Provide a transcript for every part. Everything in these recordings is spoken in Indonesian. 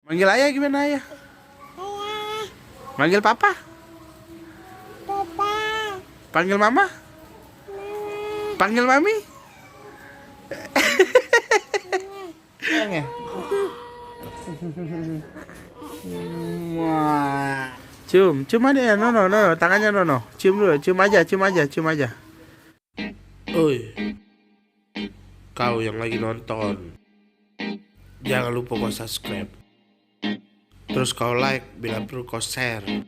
Manggil ayah gimana ayah? Manggil papa? Panggil mama? Panggil mami? Sayang ya? Cium aja ya, Nono, tangannya Nono. Cium dulu, cium aja. Oi, kau yang lagi nonton, jangan lupa kau subscribe. Terus kau like, bila perlu kau share.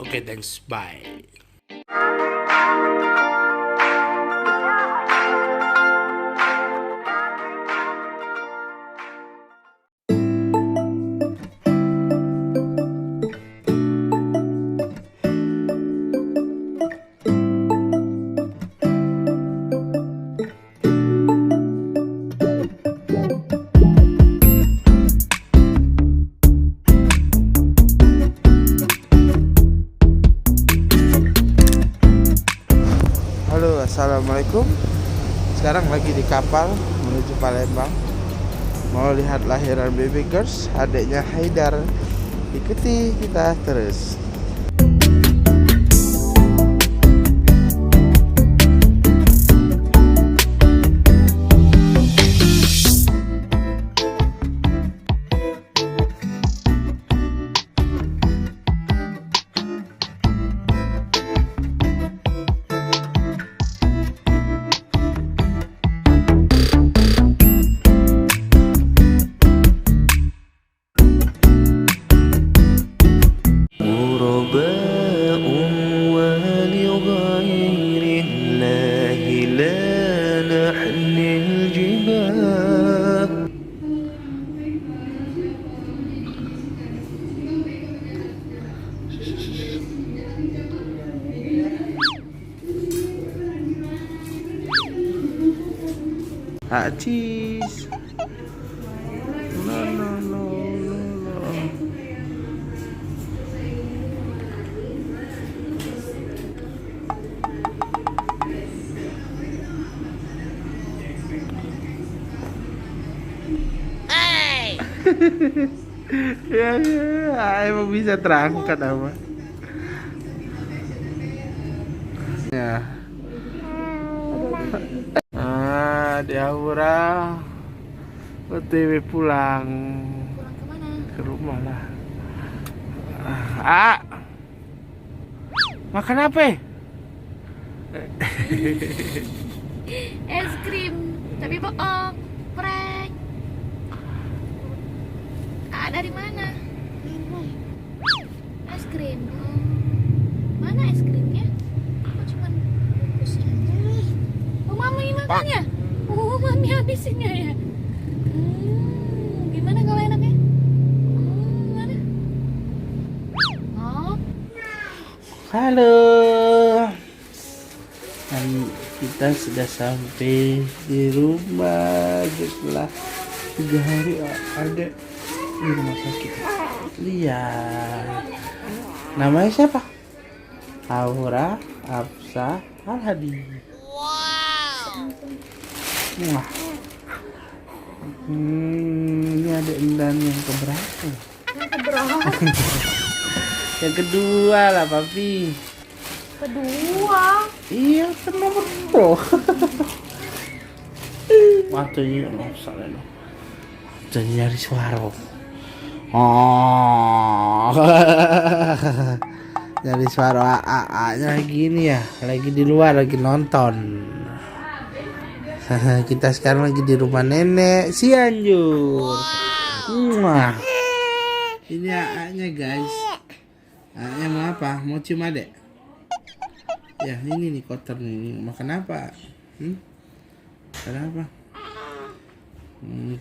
Oke, thanks, bye. Halo, assalamualaikum. Sekarang lagi di kapal menuju Palembang. Mau lihat lahiran baby girls, adiknya Haidar. Ikuti kita terus. Acis. No. Hey. ya, emang bisa terangkat apa? Ya. Di Aura OTW pulang Kemana? ke rumah lah. Makan apa? Es krim, tapi bohong, prank. Dari mana? Es krim. Mana es krimnya? Kok cuma bungkusnya aja? Oh, mami makannya? Oh, mami habisinnya ya? Gimana kalau enaknya? Mana? Oh. Halo. Dan kita sudah sampai di rumah setelah 3 hari ada di rumah sakit. Lihat. Namanya siapa? Aura Afsa Al-Hadi. Wah. Ini ada Endan yang keberapa? Yang kedua lah, Papi. Kedua. Iya, kan nomor pro. Matanya nggak salah loh. Matanya nyari suara. Oh. Nyari suara AA-nya gini ya. Lagi di luar, lagi nonton. Kita sekarang lagi di rumah nenek Cianjur. Wah. Ini AA-nya guys. AA-nya mau apa? Mau cium adek? Ya ini nih kotor nih. Makan apa? Makan apa?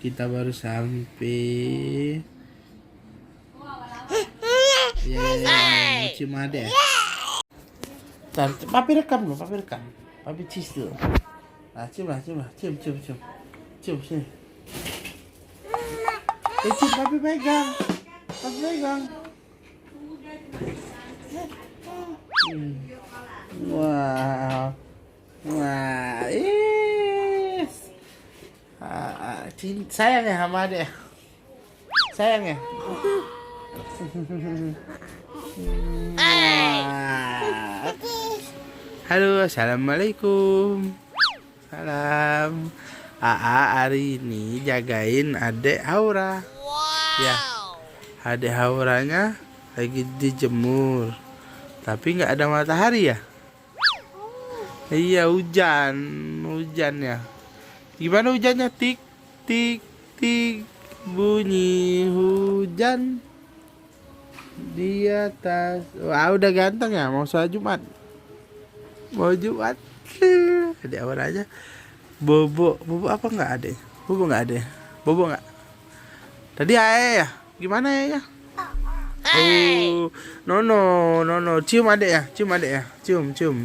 Kita baru sampai. Ya, mau cium adek. Papi rekam dulu, papi rekam. Papi cheese dulu. Nah, cium sini. Cium, papi pegang. Wow, sayang ya sama adek. Sayang ya? Halo, assalamualaikum. Salam. Aa hari ini jagain adek Aura. Ya, adek Auranya lagi dijemur, tapi nggak ada matahari ya. Iya, hujan ya. Gimana hujannya? Tik tik tik, bunyi hujan di atas. Wah, udah ganteng ya, mau sholat Jumat. Mau Jumat. Adek Aura aja. Bobo apa nggak ada? Bobo nggak ada. Bobo nggak. Tadi ayah ya. Gimana ya? Oh, no. Cium adek ya. Cium.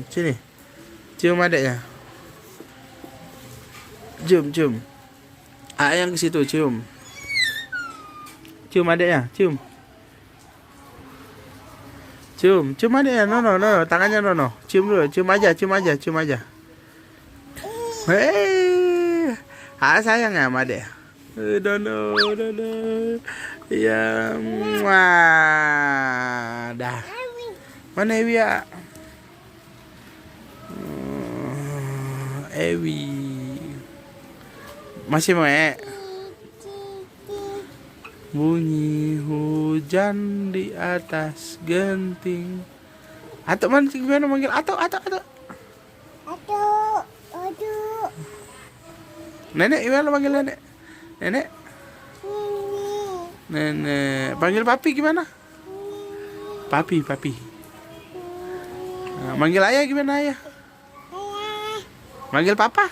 Sini. Cium adeknya. Cium. Yang ke situ cium. Cium adeknya. Cium adeknya. No. Tangannya no. Cium dulu. Cium aja. Hei, sayang ya sama adek. No. Ya, dah. Mana Ewi ya? Ewi. Masih mau bunyi hujan di atas genting. Atuk mana sih, gimana manggil Atuk. Nenek, gimana manggil nenek? Nenek. Panggil papi gimana? Papi. Nah, manggil ayah gimana ayah? Manggil papa?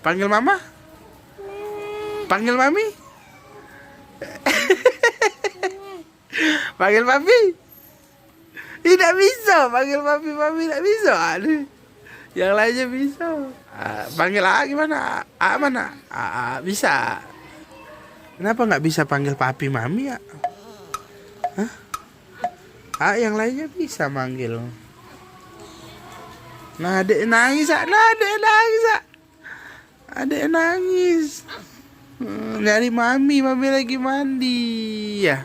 Panggil mama? Panggil mami? Panggil papi? Tidak bisa, panggil papi tidak bisa. Aduh. Yang lainnya bisa. Panggil A gimana? A mana? A bisa. Kenapa nggak bisa panggil papi mami ya? Hah? Yang lainnya bisa manggil. Nah, adek nangis. Adek nangis. Nyari mami lagi mandi ya.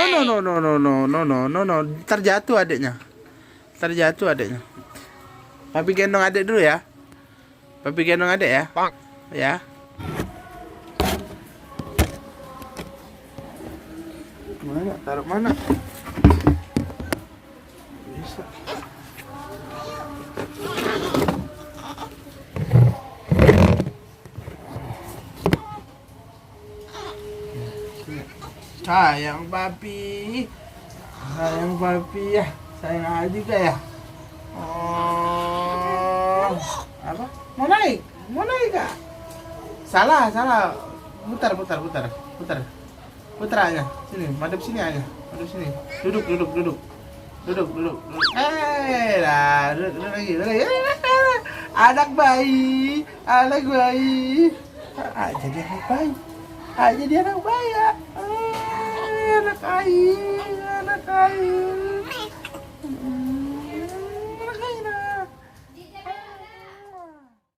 No. Terjatuh adeknya. Papi gendong adek dulu ya. Papi gendong adek ya. Ya. Mana? Taruh mana? Bisa. Sayang papi ya. Sayang juga ya. Oh, apa? Mau naik kak? Salah. Putar aja. Sini, madep sini aja. Duduk. Duduk lagi. Anak bayi. Jadi anak bayi ya. Anak air.